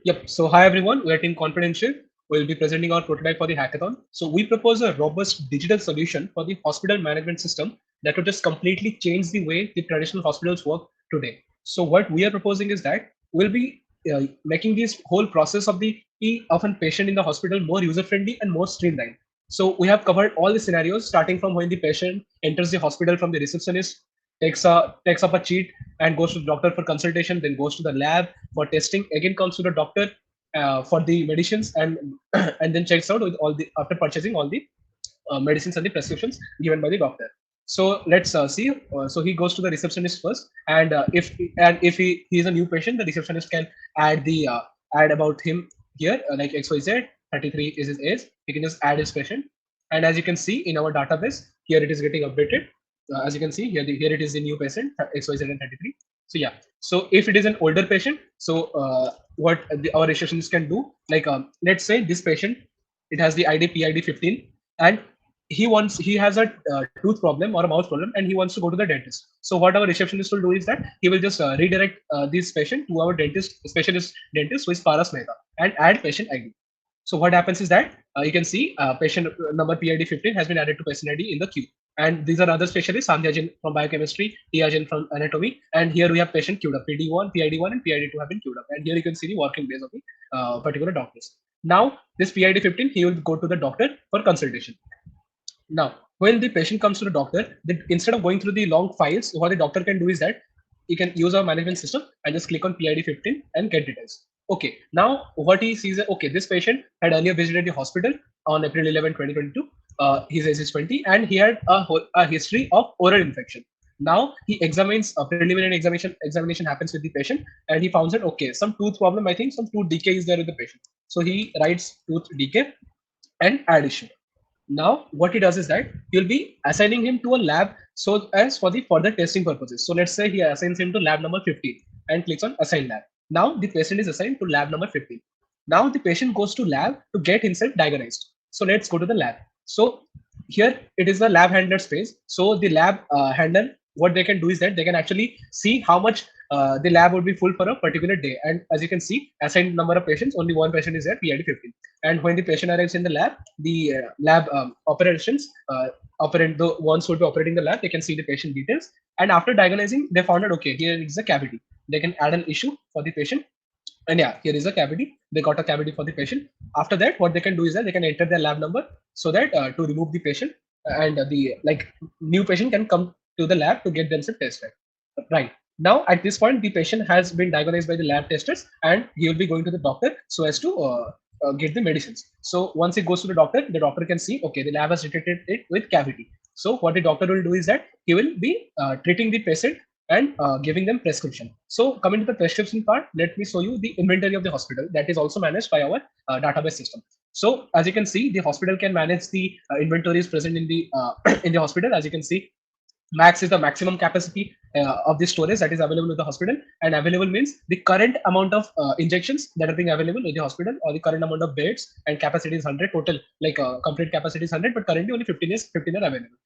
Yep. So hi everyone, we are Team Confidential. We'll be presenting our prototype for the hackathon. So we propose a robust digital solution for the hospital management system that would just completely change the way the traditional hospitals work today. So what we are proposing is that we'll be making this whole process of the of a patient in the hospital more user friendly and more streamlined. So we have covered all the scenarios starting from when the patient enters the hospital from the receptionist, takes up a cheat and goes to the doctor for consultation, then goes to the lab for testing, again comes to the doctor for the medicines, and and then checks out with all the after purchasing all the medicines and the prescriptions given by the doctor. So let's see. So he goes to the receptionist first, and if he is a new patient, the receptionist can add the add about him here, like XYZ 33 is his age. He can just add his patient, and as you can see in our database, here it is getting updated. As you can see here, here it is the new patient XYZ and 33. So yeah, so if it is an older patient, so what our receptionist can do, like let's say this patient, it has the ID PID 15, and he has a tooth problem or a mouth problem, and he wants to go to the dentist. So what our receptionist will do is that he will just redirect this patient to our dentist, specialist dentist, who is Paras Mehta, and add patient ID. So what happens is that you can see patient number PID 15 has been added to patient ID in the queue. And these are other specialists, Sandhya Jain from biochemistry, Tia Jain from anatomy, and here we have patient queued up, PD1, PID1, and PID2 have been queued up. And here you can see the working days of the particular doctors. Now, this PID 15, he will go to the doctor for consultation. Now, when the patient comes to the doctor, instead of going through the long files, what the doctor can do is that he can use our management system and just click on PID 15 and get details. Okay, now what he sees is, okay, this patient had earlier visited the hospital on April 11, 2022. His age is 20, and he had a history of oral infection. Now he examines a preliminary examination happens with the patient, and he found that okay, some tooth problem, I think some tooth decay is there with the patient. So he writes tooth decay and addition. Now, what he does is that you'll be assigning him to a lab so as for the further testing purposes. So let's say he assigns him to lab number 15 and clicks on assign lab. Now the patient is assigned to lab number 15. Now the patient goes to lab to get himself diagnosed. So let's go to the lab. So here it is the lab handler space. So the lab handler, what they can do is that they can actually see how much the lab would be full for a particular day. And as you can see, assigned number of patients, only one patient is there, PID 15. And when the patient arrives in the lab, the lab operations, operate the ones who will be operating the lab, they can see the patient details. And after diagnosing, they found out, okay, here is a cavity. They can add an issue for the patient. And yeah, here is a cavity. They got a cavity for the patient. After that, what they can do is that they can enter their lab number so that to remove the patient, and the like new patient can come to the lab to get themselves tested. Right. Now, at this point, the patient has been diagnosed by the lab testers, and he will be going to the doctor so as to get the medicines. So once he goes to the doctor can see, okay, the lab has detected it with cavity. So what the doctor will do is that he will be treating the patient and giving them prescription. So coming to the prescription part, let me show you the inventory of the hospital that is also managed by our database system. So as you can see, the hospital can manage the inventories present in the in the hospital. As you can see, max is the maximum capacity of the storage that is available with the hospital, and available means the current amount of injections that are being available with the hospital, or the current amount of beds, and capacity is 100 total, like complete capacity is 100, but currently only 15 are available.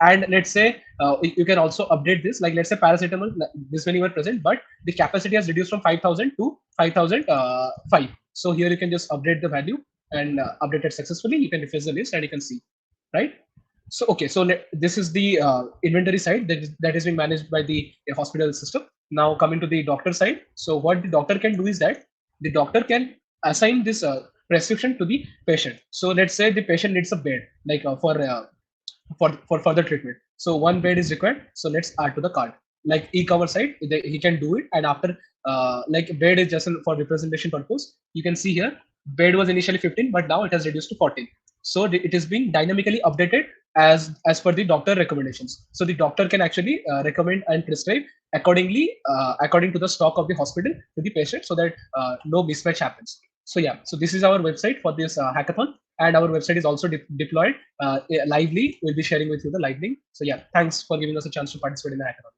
And let's say you can also update this, like let's say paracetamol, this many were present, but the capacity has reduced from 5000 to 5005. So here you can just update the value and update it successfully. You can refresh the list and you can see, right? So okay, so this is the inventory side that is being managed by the hospital system. Now coming to the doctor side, so what the doctor can do is that the doctor can assign this prescription to the patient. So let's say the patient needs a bed, like for further treatment. So one bed is required. So let's add to the cart. Like e-cover side, he can do it, and after like bed is just for representation purpose. You can see here bed was initially 15, but now it has reduced to 14. So it is being dynamically updated as per the doctor recommendations. So the doctor can actually recommend and prescribe accordingly according to the stock of the hospital to the patient, so that no mismatch happens. So yeah, so this is our website for this hackathon, and our website is also deployed lively. We'll be sharing with you the live link. So yeah, thanks for giving us a chance to participate in the hackathon.